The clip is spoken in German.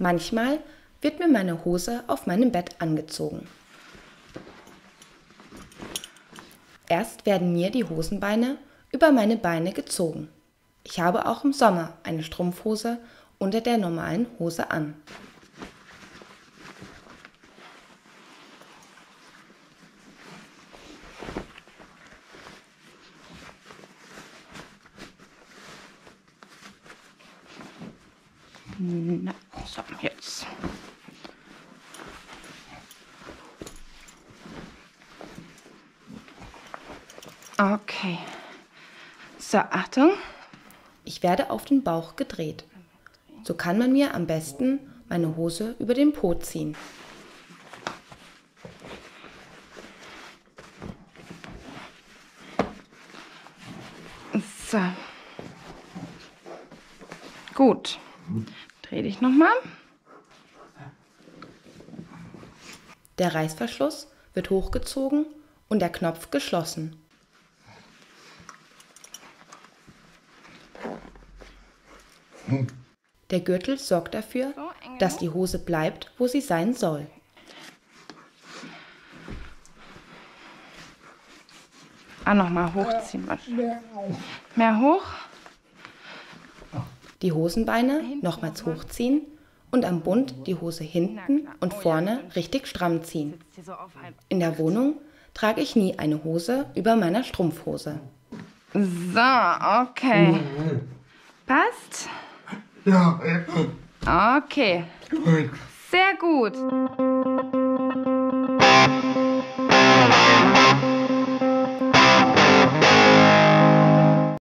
Manchmal wird mir meine Hose auf meinem Bett angezogen. Erst werden mir die Hosenbeine über meine Beine gezogen. Ich habe auch im Sommer eine Strumpfhose unter der normalen Hose an. Na, so, jetzt. Okay. So, Achtung. Ich werde auf den Bauch gedreht. So kann man mir am besten meine Hose über den Po ziehen. So. Gut. Dreh dich nochmal. Der Reißverschluss wird hochgezogen und der Knopf geschlossen. Der Gürtel sorgt dafür, dass die Hose bleibt, wo sie sein soll. Nochmal hochziehen. Mehr hoch. Die Hosenbeine nochmals hochziehen und am Bund die Hose hinten und vorne richtig stramm ziehen. In der Wohnung trage ich nie eine Hose über meiner Strumpfhose. So, okay. Passt? Ja. Okay. Gut. Sehr gut.